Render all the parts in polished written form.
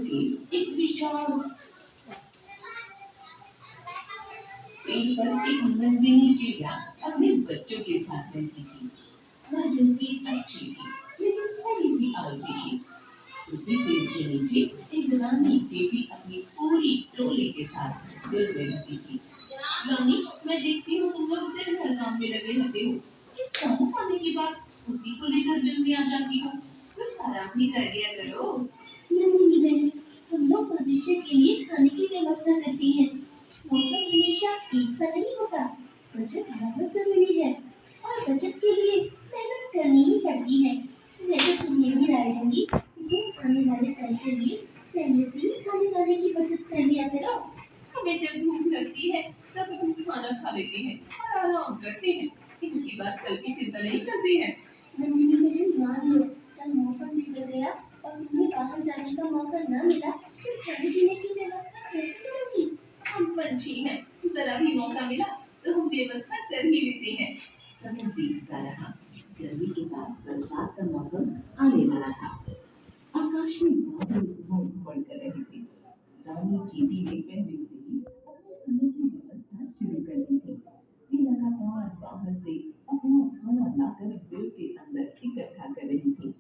लिए एक विशाल पेड़ पर एक नंदिनी चिड़िया अपने बच्चों के साथ रहती थी। वह जिनकी अच्छी थी, लेकिन थोड़ी सी आलसी थी। उसी पेड़ के नीचे एक रानी चींटी अपनी पूरी टोली के साथ दिल में रहती थी। रानी, मैं देखती हूँ तुम लोग दिन भर काम में लगे रहते हो, कि खाना खाने के बाद उसी को लेकर दिल में आ जाती हो। कुछ आराम भी कर लिया करो। नहीं बहन, हम लोग भविष्य के लिए खाने की व्यवस्था करते हैं। मौसम हमेशा एक सा नहीं होता। बचत बहुत जरूरी है और बचत के लिए मेहनत करनी ही पड़ती है। मैं तो तुम्हें भी राय दूंगी कि तुम आने वाले कल के लिए पहले से ही खाने वाने की बचत कर लिया करो। हमें जब भूख लगती है तब हम खाना खा लेते हैं और आराम करते हैं। इनकी बात कल की चिंता नहीं करते हैं। नंदिनी बहन, मान लो कल मौसम बिगड़ गया और तुम्हें बाहर जाने का मौका न मिला तो खाने पीने की व्यवस्था कैसे करोगी? हम पंछी हैं, जरा भी मौका मिला तो हम व्यवस्था कर ही लेते हैं। समय बीतता रहा। गर्मी के बाद बरसात का मौसम आने वाला था। आकाश में बादल उमड़ कर रहे थे। रानी चींटी ने पहले से ही अपने खाने की व्यवस्था शुरू कर दी थी। वे लगातार बाहर से अपना खाना लाकर बिल के अंदर इकट्ठा कर रही थी।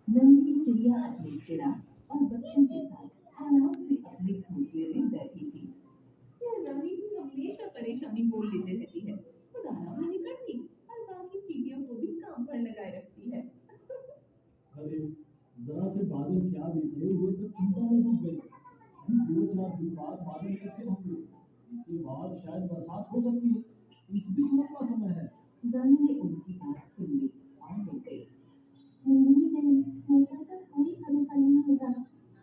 नंदिनी चिड़िया अपने चिड़ा और बच्चों के साथ आराम से अपने घोंसले में बैठी थी। यह रानी भी हमेशा परेशानी बोल लेते रहती है, खुद आराम नहीं करती और बाकी चींटियों को भी काम पर लगाए रखती है। अरे जरा से बादल क्या देखे, ये सब चिंता में डूब गई। दो चार दिन बाद बादल इकट्ठे होंगे, इसके बाद शायद बरसात हो सकती है। इस बीच लंबा समय है। रानी ने उनकी बात सुन ली और रुक गई। नंदिनी बहन, मौसम का कोई भरोसा नहीं होता।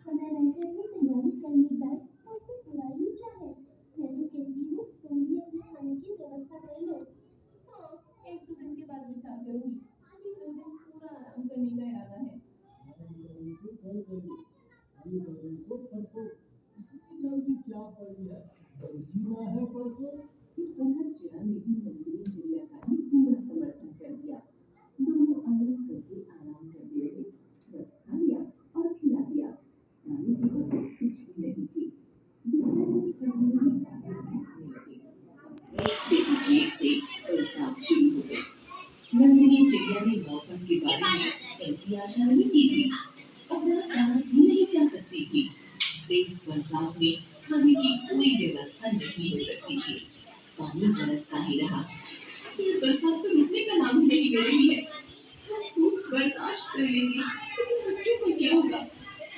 समय रहते अपनी तैयारी कर ली जाए तो उसमें बुराई ही क्या है? मैं तो कहती हूँ तुम भी अपने खाने की व्यवस्था कर लो। हाँ, एक दो दिन के बाद विचार करूंगी। अभी दो दिन पूरा आराम करने का इरादा है। परसों जल्दी क्या पड़ी है, जीना है परसों। इस तरह चिड़ा ने भी नंदिनी चिड़िया का ही पूरा समर्थन कर दिया। दोनों आलस करके आराम करते रहे, बस खा लिया और खिला दिया। रानी की वजह कुछ भी नहीं थी। दूसरे दिन सभी बादल दिखने लगे। देखते बरसात शुरू हो गई। नंदिनी चिड़िया ने मौसम के बारे में ऐसी आशा नहीं की थी। अब वह बाहर भी नहीं जा सकती थी। तेज बरसात में खाने की कोई व्यवस्था नहीं हो सकती थी। पानी बरसता ही रहा। ये बरसात तो रुकने का नाम ही नहीं ले रही है। हम खूब बर्दाश्त कर लेंगे, लेकिन बच्चों का क्या होगा?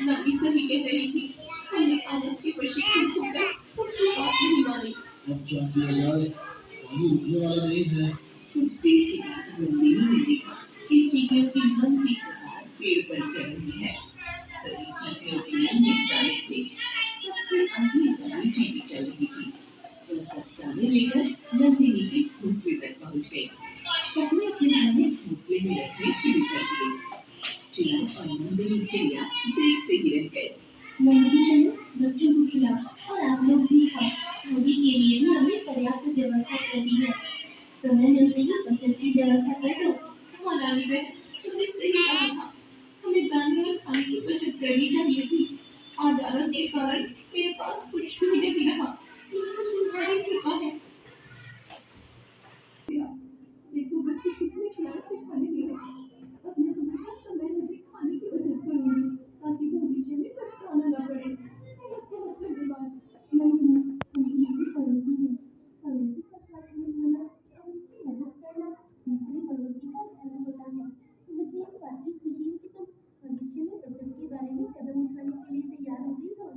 नानी सही कह रही थी। हमने आलस के प्रशिक्षण खोकर उसकी बात नहीं मानी। अब क्या किया जाए, पानी रुकने वाला नहीं है। कुछ देर के बाद नंदिनी ने देखा कि चींटियों की लंबी कतार पेड़ पर चढ़ रही है। सभी चींटियों के लंबे दाने थे। सबसे आगे वाली चींटी चल रही थी। वह सब दाने लेकर नंदिनी के घोंसले तक पहुंच गई। सबने अपने दाने घोंसले में रखने शुरू कर दिए। चिड़ा और नंदिनी चिड़िया देखते ही रह गए। नंदिनी बहन, बच्चों को खिलाओ और आप लोग भी खाओ। नदी के लिए भी हमने पर्याप्त व्यवस्था कर दी है। समय मिलते ही बचत की व्यवस्था कर दो। हाँ रानी बहन, तुमने सही कहा था। हमें दाने और खाने की बचत करनी चाहिए थी। आज आलस के कारण मेरे पास कुछ भी नहीं रहा। ये तो तुम्हारी कृपा है। देखो बच्चे कितने प्यार से खाने पी रहे हैं। अब मैं हमेशा समय रहते खाने की बचत करूंगी, ताकि भविष्य में पछताना ना पड़े। बहुत धन्यवाद। नहीं, हमारी पड़ोसी है। पड़ोसी का साथ निभाना और उसकी मदद करना दूसरे पड़ोसी का धर्म होता है। मुझे इस बात की खुशी है कि तुम भविष्य में बचत के बारे में कदम उठाने के लिए तैयार हो गई हो।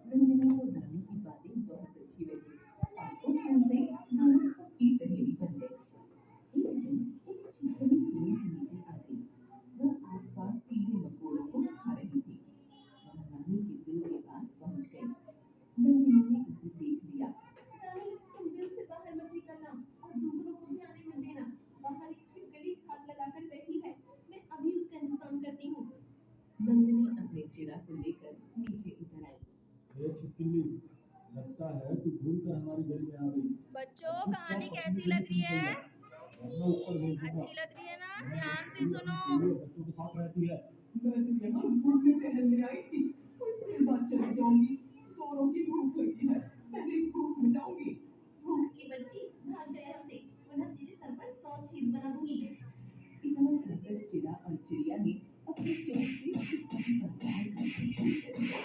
नंदिनी को रानी की बातें बहुत अच्छी लगी और उस दिन से दोनों पक्की सहेली बन गई। एक दिन एक छिपकली पेड़ के नीचे आ गई। वह आसपास कीड़े मकोड़ों को खा रही थी। वह रानी के बिल के पास पहुंच गई। नंदिनी ने उसे देख लिया। रानी, तुम बिल से बाहर मत निकलना और दूसरों को भी आने मत देना। बाहर एक छिपकली घात लगाकर बैठी है। मैं अभी उसका इंतजाम करती हूँ। नंदिनी अपने चिड़ा को लेकर नीचे उतर आई। ये छिपकली, लगता है तू भूल कर हमारी गली में आ गई। बच्चों, अब कहानी चुपचाप अपनी कैसी गली लग से रही निकल है? जा, वरना ऊपर भेज दूंगा। अच्छी लग रही है ना? मैंने ध्यान से छिपकली अपनी सुनो। टोली और बच्चों के साथ रहती है। मैं तो यहाँ घूमने टहलने आई थी। कुछ देर बाद चली जाऊंगी। दोनों की भूख लगी है, पहले भूख मिटाऊंगी। की बच्ची भाग जा यहाँ से, वरना तेरे सर पर 100 छेद बना दूंगी। इतना कहकर चिड़ा और चिड़िया ने अपनी चोंच से चिट्ठी पर वार करना शुरू कर दिया।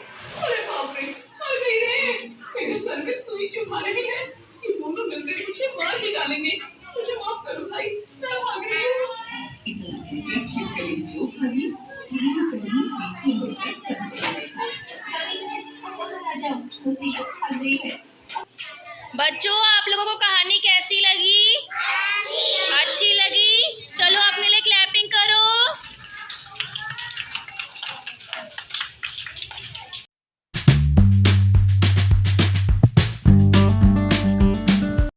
अरे बाप रे, मर गई रे! मेरे सर में सुई चुभा रही है। ये दोनों गंदे मुझे मार भी डालेंगे। मुझे माफ करो भाई, मैं भाग रही हूँ। इतना कहकर छिपकली जो भागी, पूरी तरह पीछे मुड़कर कहीं अब बाहर आ जाओ, मुसीबत भाग गई है। बच्चों